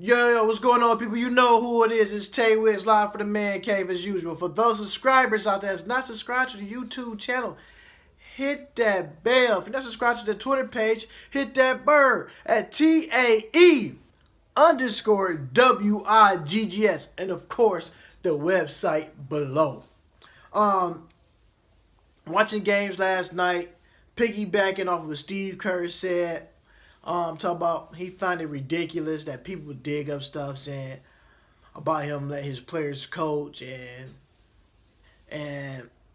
Yo, what's going on, people? You know who it is. It's Tae Wiggs live for the Man Cave as usual. For those subscribers out there that's not subscribed to the YouTube channel, hit that bell. If you're not subscribed to the Twitter page, hit that bird at TAE_WIGGS. And of course, the website below. Watching games last night, piggybacking off of what Steve Kerr said. Talk about he find it ridiculous that people dig up stuff saying about him let his players coach and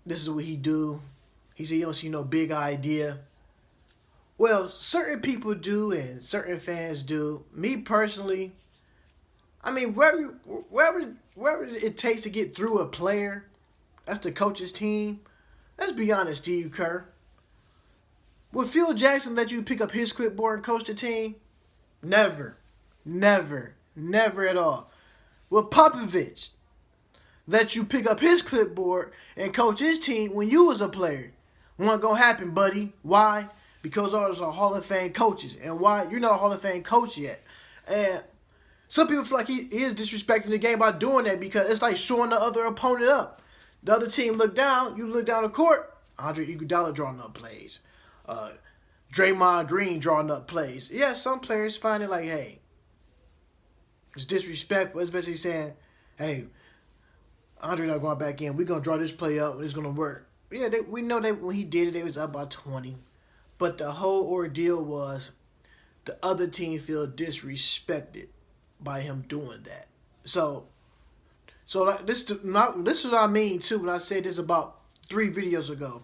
this is what he do. He said he don't see no big idea. Well, certain people do and certain fans do. Me personally, I mean wherever it takes to get through a player, that's the coach's team. Let's be honest, Steve Kerr. Would Phil Jackson let you pick up his clipboard and coach the team? Never. Never. Never at all. Will Popovich let you pick up his clipboard and coach his team when you was a player? Wasn't gonna happen, buddy. Why? Because those are Hall of Fame coaches. And why? You're not a Hall of Fame coach yet. And some people feel like he is disrespecting the game by doing that because it's like showing the other opponent up. The other team look down, you look down the court, Andre Iguodala drawing up plays. Draymond Green drawing up plays. Yeah, some players find it like, hey, it's disrespectful. It's basically saying, hey, Andre not going back in. We're going to draw this play up and it's going to work. Yeah, we know that when he did it, they was up by 20. But the whole ordeal was the other team feel disrespected by him doing that. So this is what I mean, too, when I said this about 3 videos ago.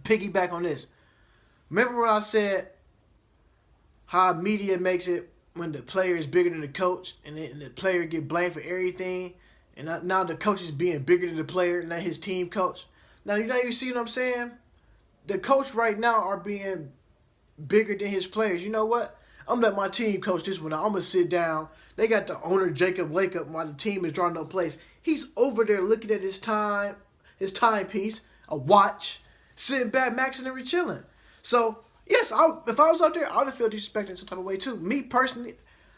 Piggyback on this. Remember when I said how media makes it when the player is bigger than the coach and the player get blamed for everything, and now the coach is being bigger than the player, not his team coach. Now you see what I'm saying? The coach right now are being bigger than his players. You know what? I'm gonna let my team coach this one. I'm gonna sit down. They got the owner Jacob Lacob while the team is drawing up plays. He's over there looking at his timepiece, a watch. Sitting back, maxing and chilling. So, yes, if I was out there, I would have felt disrespected in some type of way, too. Me, personally,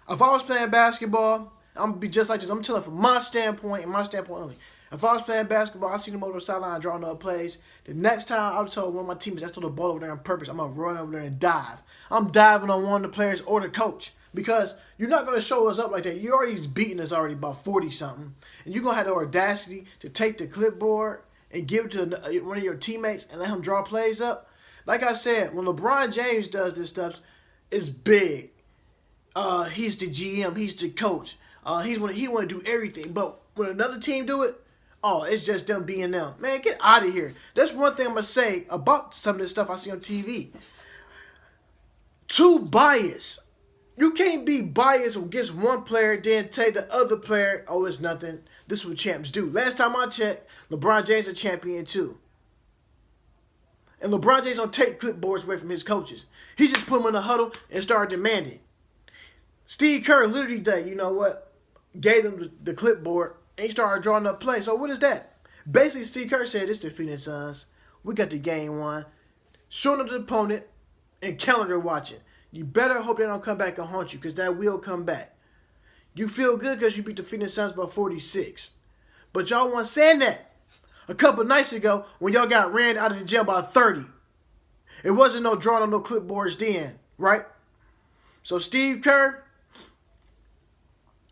if I was playing basketball, I'm going to be just like this. I'm telling from my standpoint and my standpoint only. If I was playing basketball, I seen them over the sideline drawing up plays. The next time, I would have told one of my teammates, that's throw the ball over there on purpose. I'm going to run over there and dive. I'm diving on one of the players or the coach. Because you're not going to show us up like that. You already beating us already about 40-something. And you're going to have the audacity to take the clipboard and give it to one of your teammates and let him draw plays up. Like I said, when LeBron James does this stuff, it's big. He's the GM, he's the coach. He want to do everything. But when another team do it, it's just them being them. Man, get out of here. That's one thing I'm going to say about some of this stuff I see on TV. Too biased. You can't be biased against one player, then take the other player, it's nothing. This is what champs do. Last time I checked, LeBron James a champion too. And LeBron James don't take clipboards away from his coaches. He just put them in a huddle and started demanding. Steve Kerr literally did, you know what? Gave them the clipboard and he started drawing up plays. So what is that? Basically, Steve Kerr said, this the Phoenix Suns. We got the game won. Showing up the opponent and calendar watching. You better hope they don't come back and haunt you because that will come back. You feel good because you beat the Phoenix Suns by 46. But y'all weren't saying that a couple nights ago when y'all got ran out of the gym by 30. It wasn't no drawing on no clipboards then, right? So Steve Kerr,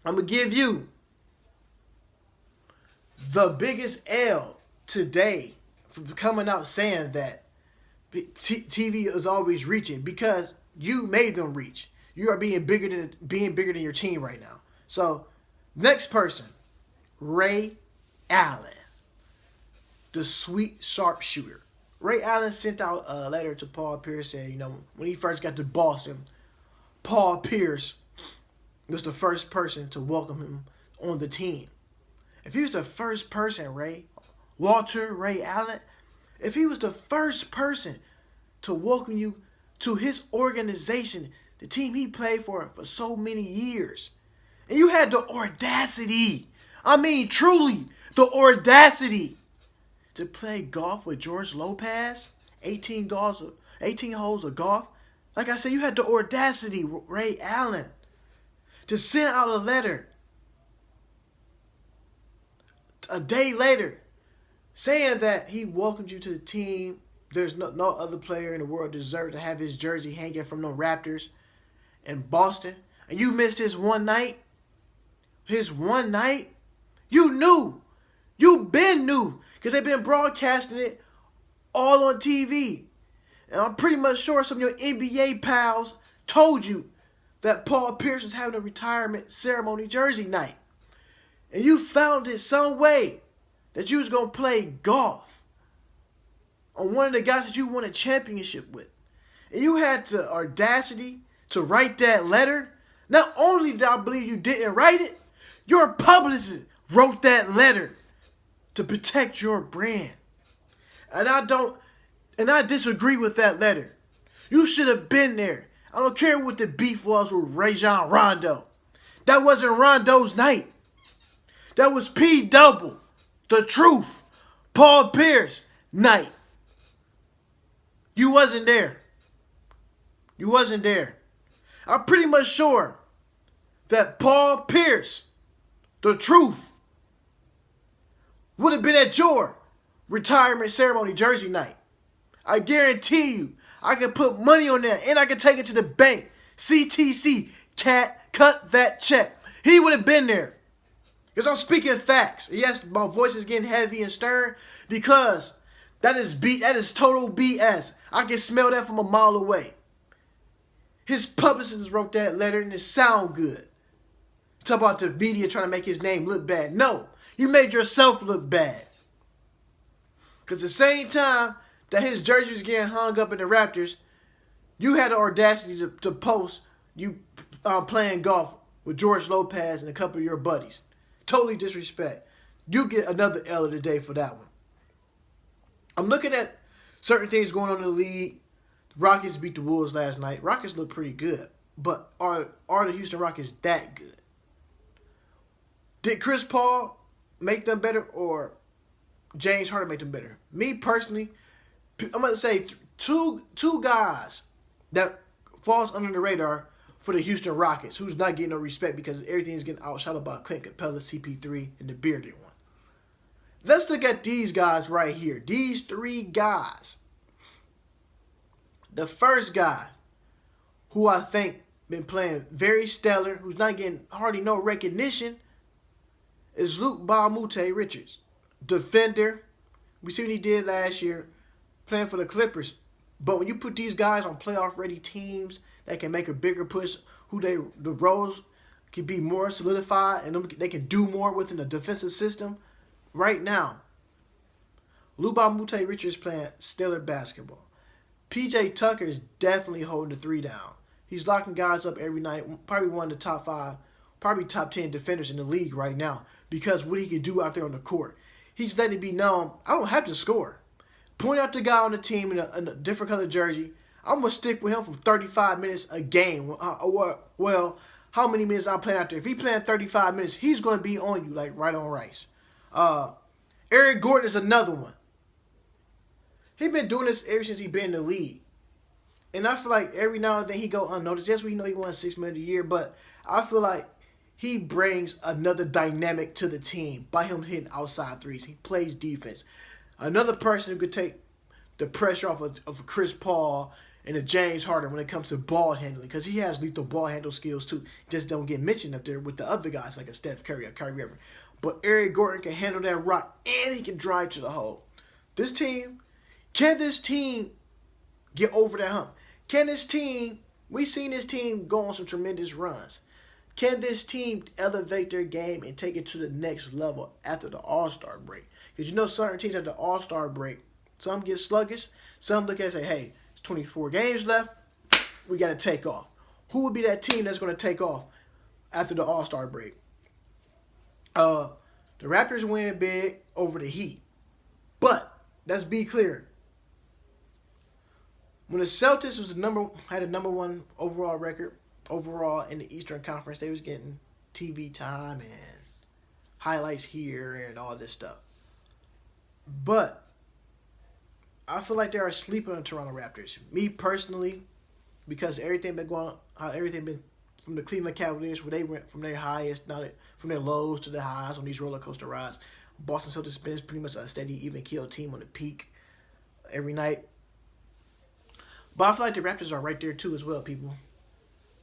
I'm going to give you the biggest L today for coming out saying that TV is always reaching because you made them reach. You are being bigger than your team right now. So, next person, Ray Allen, the sweet sharpshooter. Ray Allen sent out a letter to Paul Pierce saying, when he first got to Boston, Paul Pierce was the first person to welcome him on the team. If he was the first person, Ray Allen, if he was the first person to welcome you to his organization, the team he played for so many years, and you had the audacity, truly, the audacity to play golf with George Lopez, 18 holes of golf. Like I said, you had the audacity, Ray Allen, to send out a letter a day later saying that he welcomed you to the team. There's no other player in the world deserves to have his jersey hanging from the Raptors in Boston. And you missed his one night. His one night. You knew. You been knew. Because they've been broadcasting it all on TV. And I'm pretty much sure some of your NBA pals told you that Paul Pierce was having a retirement ceremony jersey night. And you found it some way that you was going to play golf on one of the guys that you won a championship with. And you had the audacity to write that letter. Not only did I believe you didn't write it, your publicist wrote that letter to protect your brand. And I disagree with that letter. You should have been there. I don't care what the beef was with Rajon Rondo. That wasn't Rondo's night. That was P Double, the truth, Paul Pierce night. You wasn't there. You wasn't there. I'm pretty much sure that Paul Pierce, the truth, would have been at your retirement ceremony jersey night. I guarantee you, I can put money on that and I can take it to the bank. CTC, cut that check. He would have been there. Because I'm speaking facts. Yes, my voice is getting heavy and stern because that is total BS. I can smell that from a mile away. His publicist wrote that letter and it sound good. Talk about the media trying to make his name look bad. No, you made yourself look bad. Because at the same time that his jersey was getting hung up in the Raptors, you had the audacity to post you playing golf with George Lopez and a couple of your buddies. Totally disrespect. You get another L of the day for that one. I'm looking at certain things going on in the league. The Rockets beat the Wolves last night. Rockets look pretty good. But are the Houston Rockets that good? Did Chris Paul make them better or James Harden make them better? Me personally, I'm going to say two guys that falls under the radar for the Houston Rockets, who's not getting no respect because everything's getting outshot by Clint Capella, CP3, and the bearded one. Let's look at these guys right here. These three guys. The first guy, who I think been playing very stellar, who's not getting hardly no recognition, is Luke Baumute Richards. Defender. We see what he did last year playing for the Clippers. But when you put these guys on playoff-ready teams that can make a bigger push, the roles can be more solidified and they can do more within the defensive system. Right now, Luke Baumute Richards playing stellar basketball. PJ Tucker is definitely holding the three down. He's locking guys up every night. Probably one of the top 5, probably top 10 defenders in the league right now because what he can do out there on the court. He's letting it be known, I don't have to score. Point out the guy on the team in a different color jersey. I'm going to stick with him for 35 minutes a game. Well, how many minutes I'm playing out there? If he's playing 35 minutes, he's going to be on you like right on rice. Eric Gordon is another one. He's been doing this ever since he's been in the league. And I feel like every now and then he go unnoticed. Yes, we know he won $6 million a year, but I feel like he brings another dynamic to the team by him hitting outside threes. He plays defense. Another person who could take the pressure off of Chris Paul and a James Harden when it comes to ball handling, because he has lethal ball handle skills too. Just don't get mentioned up there with the other guys like a Steph Curry or Kyrie Irving. But Eric Gordon can handle that rock and he can drive to the hole. Can this team get over that hump? We've seen this team go on some tremendous runs. Can this team elevate their game and take it to the next level after the All-Star break? Because you know certain teams at the All-Star break, some get sluggish, some look at it and say, hey, it's 24 games left, we got to take off. Who would be that team that's going to take off after the All-Star break? The Raptors win big over the Heat. But, let's be clear. When the Celtics had a number one overall record, overall in the Eastern Conference, they was getting TV time and highlights here and all this stuff. But I feel like they're asleep on the Toronto Raptors. Me personally, because how everything been from the Cleveland Cavaliers, where they went from their highest, from their lows to the highs on these roller coaster rides. Boston Celtics has been pretty much a steady, even kill team on the peak every night. But I feel like the Raptors are right there too as well, people.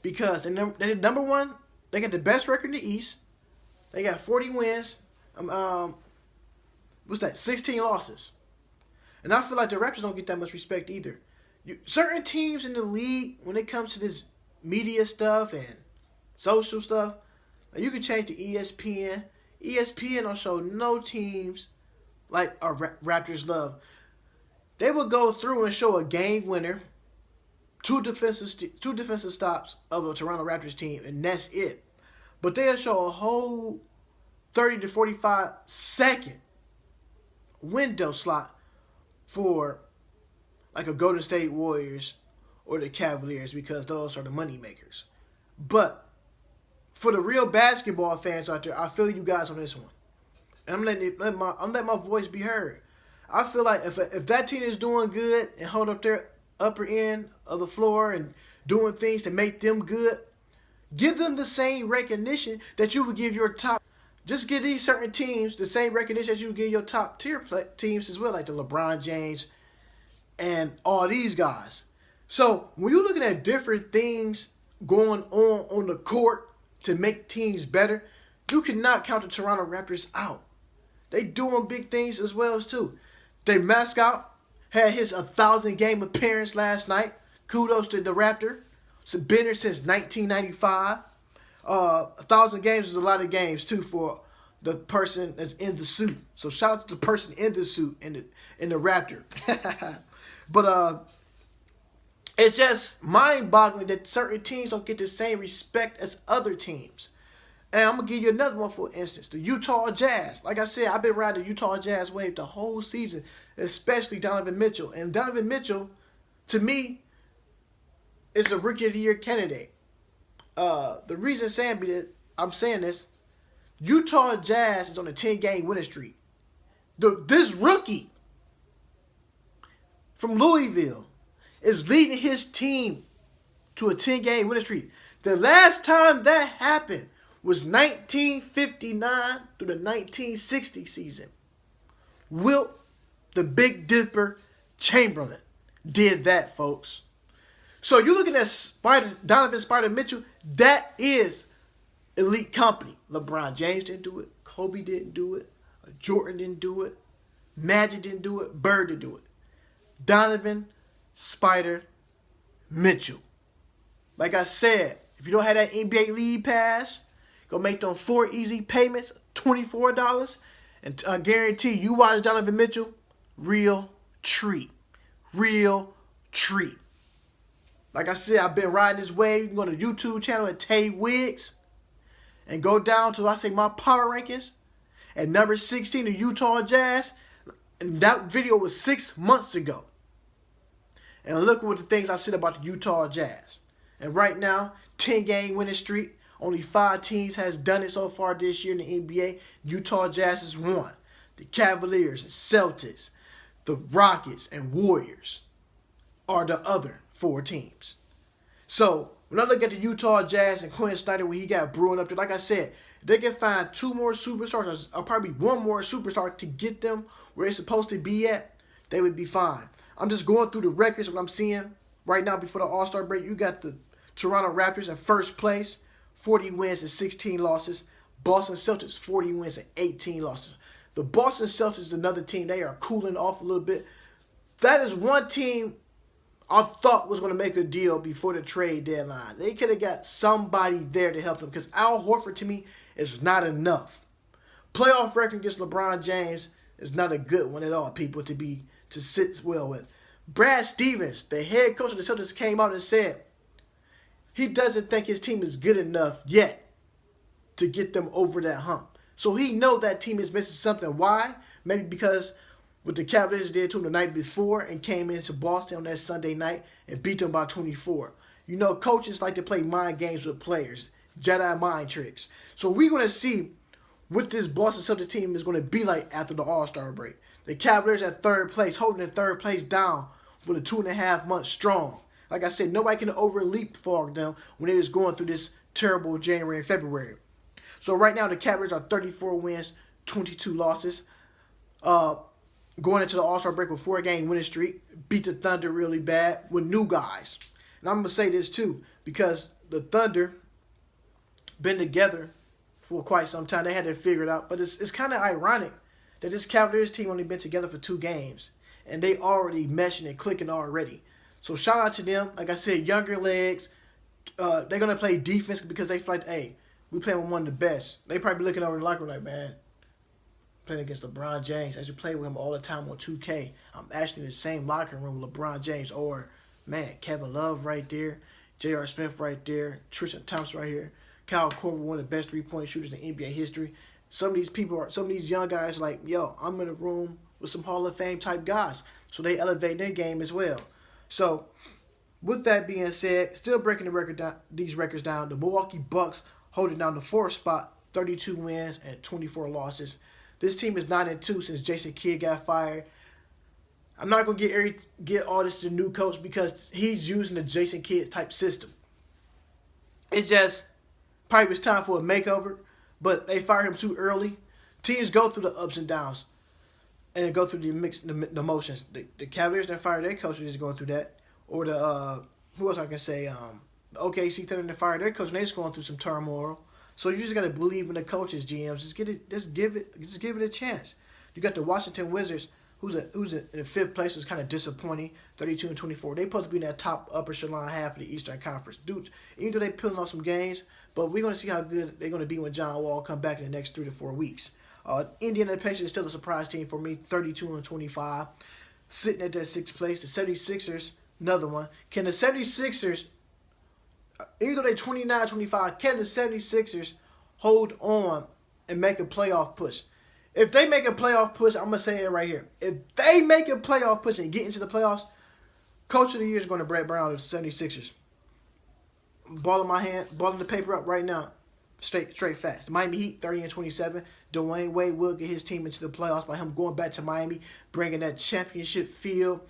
Because they're number one. They got the best record in the East. They got 40 wins. What's that? 16 losses. And I feel like the Raptors don't get that much respect either. Certain teams in the league, when it comes to this media stuff and social stuff, you can change to ESPN. ESPN don't show no teams like our Raptors love. They will go through and show a game winner, two defensive stops of a Toronto Raptors team, and that's it. But they'll show a whole 30 to 45 second window slot for like a Golden State Warriors or the Cavaliers, because those are the money makers. But for the real basketball fans out there, I feel you guys on this one, and I'm letting my voice be heard. I feel like if that team is doing good and hold up their upper end of the floor and doing things to make them good, give them the same recognition that you would give your top. Just give these certain teams the same recognition as you would give your top tier teams as well, like the LeBron James and all these guys. So when you're looking at different things going on the court to make teams better, you cannot count the Toronto Raptors out. They doing big things as well too. Their mascot had his 1,000 game appearance last night. Kudos to the Raptor. It's been there since 1995. 1,000 games is a lot of games too for the person that's in the suit. So shout out to the person in the suit in the Raptor. But it's just mind-boggling that certain teams don't get the same respect as other teams. And I'm going to give you another one, for instance. The Utah Jazz. Like I said, I've been riding the Utah Jazz wave the whole season, especially Donovan Mitchell. And Donovan Mitchell, to me, is a Rookie of the Year candidate. The reason I'm saying this, Utah Jazz is on a 10-game winning streak. This rookie from Louisville is leading his team to a 10-game winning streak. The last time that happened was 1959 through the 1960 season. Wilt the Big Dipper Chamberlain did that, folks. So you're looking at Donovan Spider Mitchell. That is elite company. LeBron James didn't do it. Kobe didn't do it. Jordan didn't do it. Magic didn't do it. Bird didn't do it. Donovan Spider Mitchell. Like I said, if you don't have that NBA League Pass, go make them 4 easy payments, $24, and I guarantee you watch Donovan Mitchell, real treat. Real treat. Like I said, I've been riding this wave. You can go to the YouTube channel at Tae Wiggs and go down to, I say, my power rankings. At number 16, the Utah Jazz. And that video was 6 months ago. And look at the things I said about the Utah Jazz. And right now, 10-game winning streak. Only 5 teams has done it so far this year in the NBA. Utah Jazz is one. The Cavaliers and Celtics, the Rockets and Warriors are the other 4 teams. So when I look at the Utah Jazz and Quinn Snyder, what he got brewing up there, like I said, if they can find 2 more superstars or probably 1 more superstar to get them where they're supposed to be at, they would be fine. I'm just going through the records, what I'm seeing right now before the All-Star break. You got the Toronto Raptors in first place, 40 wins and 16 losses. Boston Celtics, 40 wins and 18 losses. The Boston Celtics is another team. They are cooling off a little bit. That is one team I thought was going to make a deal before the trade deadline. They could have got somebody there to help them, because Al Horford, to me, is not enough. Playoff record against LeBron James is not a good one at all, people, to sit well with. Brad Stevens, the head coach of the Celtics, came out and said he doesn't think his team is good enough yet to get them over that hump. So he knows that team is missing something. Why? Maybe because what the Cavaliers did to him the night before and came into Boston on that Sunday night and beat them by 24. You know, coaches like to play mind games with players, Jedi mind tricks. So we're going to see what this Boston Celtics team is going to be like after the All-Star break. The Cavaliers at third place, holding the third place down for the 2.5 months strong. Like I said, nobody can over-leapfrog them when they was going through this terrible January and February. So right now the Cavaliers are 34 wins, 22 losses. Going into the All-Star break with 4-game winning streak, beat the Thunder really bad with new guys. And I'm going to say this too, because the Thunder been together for quite some time. They had to figure it out. But it's kind of ironic that this Cavaliers team only been together for 2 games. And they already meshing and clicking already. So shout out to them. Like I said, younger legs. They're going to play defense because they feel like, hey, we playing with one of the best. They probably be looking over in the locker room like, man, playing against LeBron James. I used to play with him all the time on 2K. I'm actually in the same locker room with LeBron James. Or, man, Kevin Love right there. J.R. Smith right there. Tristan Thompson right here. Kyle Korver, one of the best three-point shooters in NBA history. Some of these young guys are like, yo, I'm in a room with some Hall of Fame type guys. So they elevate their game as well. So, with that being said, still breaking these records down. The Milwaukee Bucks holding down the 4th spot, 32 wins and 24 losses. This team is 9-2 since Jason Kidd got fired. I'm not going to get all this to the new coach because he's using the Jason Kidd type system. It's just probably was time for a makeover, but they fired him too early. Teams go through the ups and downs and go through the motions. The Cavaliers that fired their coach is going through that. Or the who else I can say? The OKC Thunder that fired their coach and they're just going through some turmoil. So you just gotta believe in the coaches, GMs. Just give it a chance. You got the Washington Wizards, who's in 5th place, was kind of disappointing, 32-24. They supposed to be in that top upper echelon half of the Eastern Conference, dude. Even though they peeling off some games, but we're gonna see how good they're gonna be when John Wall come back in the next 3 to 4 weeks. Indiana Pacers is still a surprise team for me, 32-25, sitting at that 6th place. The 76ers, another one. Can the 76ers, even though they're 29-25, can the 76ers hold on and make a playoff push? If they make a playoff push, I'm going to say it right here. If they make a playoff push and get into the playoffs, Coach of the Year is going to Brett Brown of the 76ers. Ball in my hand, ball in the paper up right now. Straight facts. Miami Heat, 30-27. Dwayne Wade will get his team into the playoffs by him going back to Miami, bringing that championship feel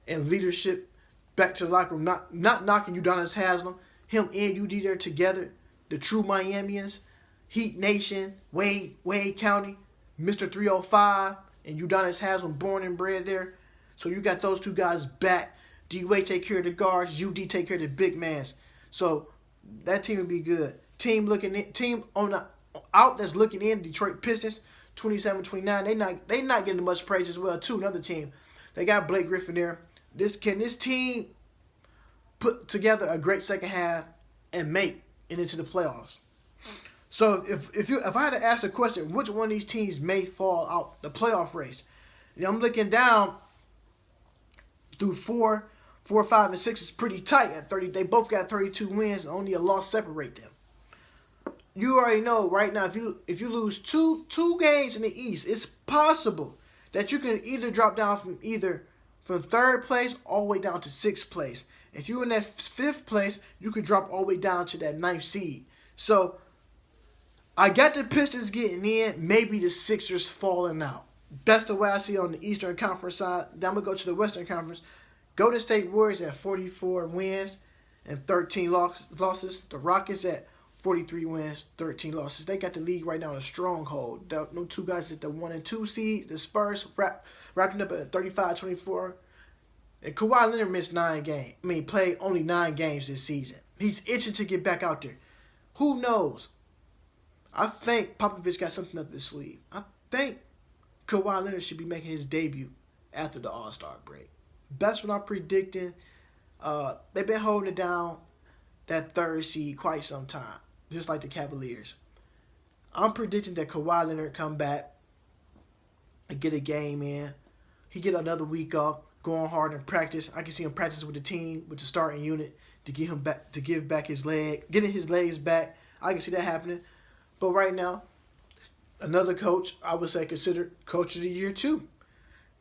and leadership back to the locker room. Not knocking Udonis Haslem. Him and UD there together. The true Miamians. Heat Nation. Wade County. Mr. 305. And Udonis Haslem, born and bred there. So you got those 2 guys back. D-Wade take care of the guards. UD take care of the big mans. So that team would be good. Team on the out that's looking in, Detroit Pistons, 27-29. They not getting much praise as well too. Another team, they got Blake Griffin there. Can this team put together a great second half and make it into the playoffs? So if I had to ask the question, which one of these teams may fall out the playoff race? I'm looking down through 4, 5, and 6 is pretty tight at 30. They both got 32 wins. Only a loss separate them. You already know right now, if you lose two games in the East, it's possible that you can either drop down from 3rd place all the way down to 6th place. If you're in that 5th place, you could drop all the way down to that 9th seed. So I got the Pistons getting in, maybe the Sixers falling out. That's the way I see it on the Eastern Conference side. Then I'm going to go to the Western Conference. Golden State Warriors at 44 wins and 13 losses. The Rockets at 43 wins, 13 losses. They got the league right now in a stronghold. No 2 guys at the 1 and 2 seed. The Spurs wrapping up at 35-24. And Kawhi Leonard missed 9 games. Played only 9 games this season. He's itching to get back out there. Who knows? I think Popovich got something up his sleeve. I think Kawhi Leonard should be making his debut after the All-Star break. That's what I'm predicting. They've been holding it down, that 3rd seed, quite some time, just like the Cavaliers. I'm predicting that Kawhi Leonard come back and get a game in. He get another week off, going hard in practice. I can see him practice with the team, with the starting unit, to get him back, to give back his leg, getting his legs back. I can see that happening. But right now, another coach, I would say considered Coach of the Year too.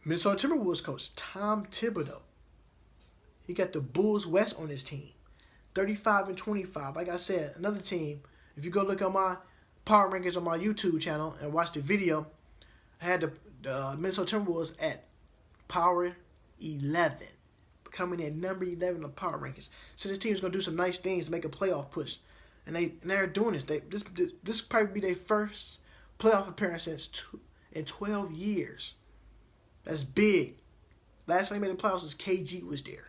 Minnesota Timberwolves coach Tom Thibodeau. He got the Bulls West on his team. 35-25. Like I said, another team. If you go look at my power rankings on my YouTube channel and watch the video, I had the Minnesota Timberwolves at power 11. Coming in number 11 on power rankings. So this team is going to do some nice things to make a playoff push. and they're doing this. This probably be their first playoff appearance in 12 years. That's big. Last time they made the playoffs was KG was there.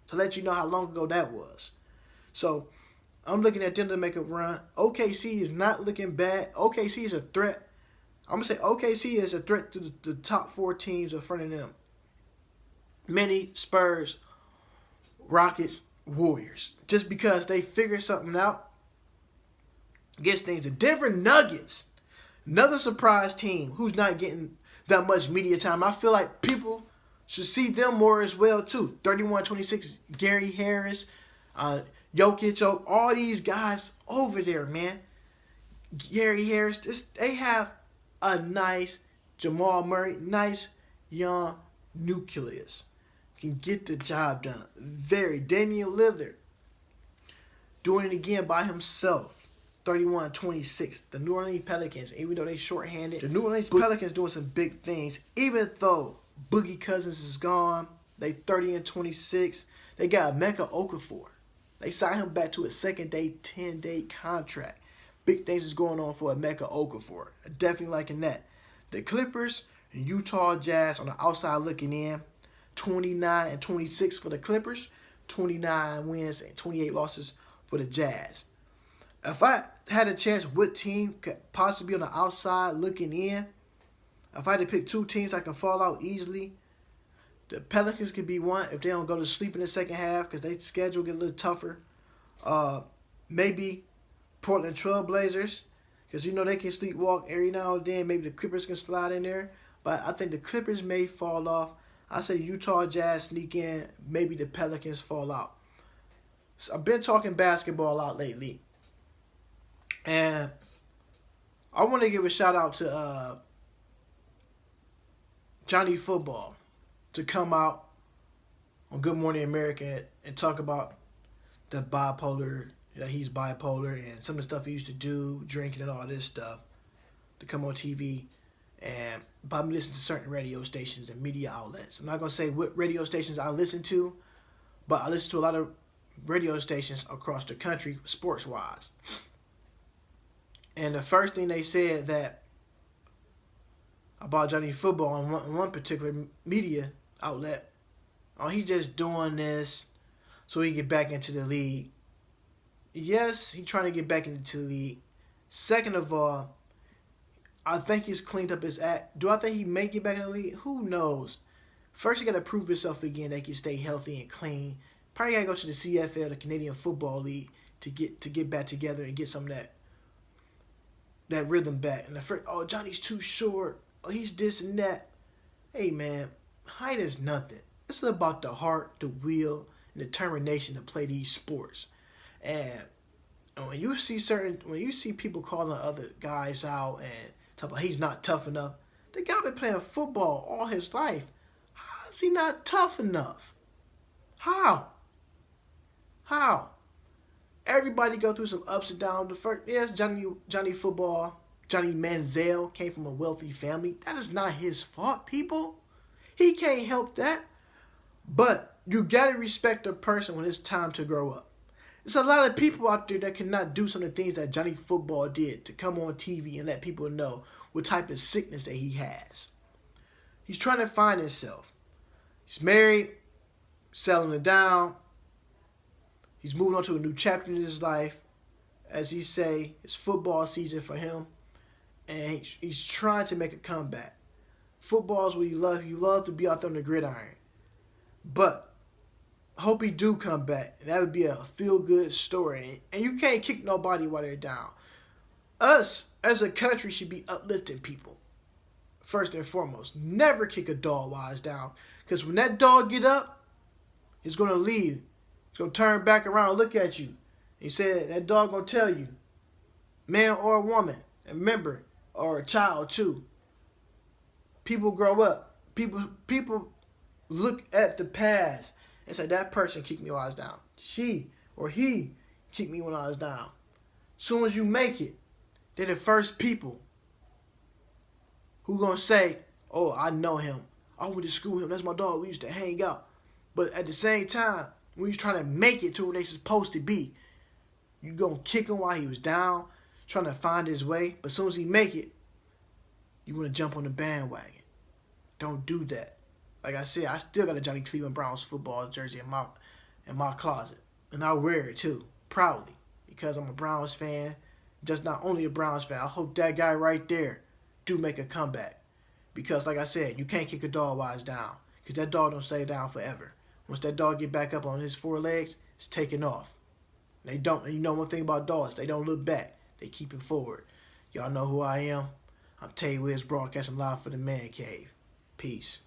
To let you know how long ago that was. So I'm looking at them to make a run. OKC is not looking bad. OKC is a threat. I'm going to say OKC is a threat to the top 4 teams in front of them. Many Spurs, Rockets, Warriors. Just because they figure something out. Gets things. The Denver Nuggets. Another surprise team who's not getting that much media time. I feel like people should see them more as well too. 31-26, Gary Harris, Jokic, all these guys over there, man. Gary Harris, they have a nice Jamal Murray, nice young nucleus. Can get the job done. Damian Lillard doing it again by himself. 31-26. The New Orleans Pelicans, even though they shorthanded, the New Orleans Pelicans doing some big things. Even though Boogie Cousins is gone, they 30-26. They got Emeka Okafor. They signed him back to a second-day, 10-day contract. Big things is going on for Emeka Okafor. Definitely liking that. The Clippers and Utah Jazz on the outside looking in. 29-26 for the Clippers. 29 wins and 28 losses for the Jazz. If I had a chance, what team could possibly be on the outside looking in? If I had to pick 2 teams that can fall out easily, the Pelicans could be one if they don't go to sleep in the second half because their schedule get a little tougher. Maybe Portland Trail Blazers because you know they can sleepwalk every now and then. Maybe the Clippers can slide in there, but I think the Clippers may fall off. I say Utah Jazz sneak in. Maybe the Pelicans fall out. So I've been talking basketball a lot lately. And I want to give a shout out to Johnny Football to come out on Good Morning America and talk about the bipolar, that he's bipolar and some of the stuff he used to do, drinking and all this stuff, to come on TV and by me listening to certain radio stations and media outlets. I'm not going to say what radio stations I listen to, but I listen to a lot of radio stations across the country, sports-wise. And the first thing they said that about Johnny Football in one particular media outlet, he's just doing this so he can get back into the league. Yes, he's trying to get back into the league. Second of all, I think he's cleaned up his act. Do I think he may get back in the league? Who knows? First, he got to prove himself again that he can stay healthy and clean. Probably got to go to the CFL, the Canadian Football League, to get back together and get some of that rhythm back. And the first, Johnny's too short. Oh, he's this and that. Hey, man, height is nothing. It's about the heart, the will, and determination to play these sports. And when you see people calling other guys out and talk about he's not tough enough, the guy been playing football all his life. How is he not tough enough? How? Everybody go through some ups and downs. The first, yes, Johnny Football, Johnny Manziel came from a wealthy family. That is not his fault, people. He can't help that. But you gotta respect a person when it's time to grow up. There's a lot of people out there that cannot do some of the things that Johnny Football did to come on TV and let people know what type of sickness that he has. He's trying to find himself. He's married, settling it down. He's moving on to a new chapter in his life. As he say, it's football season for him. And he's trying to make a comeback. Football is what he loves. You love to be out there on the gridiron. But I hope he do come back. And that would be a feel-good story. And you can't kick nobody while they're down. Us, as a country, should be uplifting people. First and foremost. Never kick a dog while it's down. Because when that dog get up, he's going to leave. He's going to turn back around and look at you. He said that dog going to tell you, man or woman, and remember, or a child too. People grow up. People look at the past and say, that person kicked me while I was down. She or he kicked me when I was down. As soon as you make it, they're the first people who going to say, oh, I know him. I went to school with him. That's my dog. We used to hang out. But at the same time, when you're trying to make it to where they're supposed to be, You gonna kick him while he was down, trying to find his way. But as soon as he make it, you want to jump on the bandwagon. Don't do that. Like I said, I still got a Johnny Cleveland Browns football jersey in my closet, and I wear it too proudly because I'm a Browns fan. Just not only a Browns fan. I hope that guy right there do make a comeback because, like I said, you can't kick a dog while it's down because that dog don't stay down forever. Once that dog get back up on his four legs, it's taking off. They don't. And you know one thing about dogs, they don't look back. They keep it forward. Y'all know who I am. I'm Tae Wiggs, broadcasting live for the Man Cave. Peace.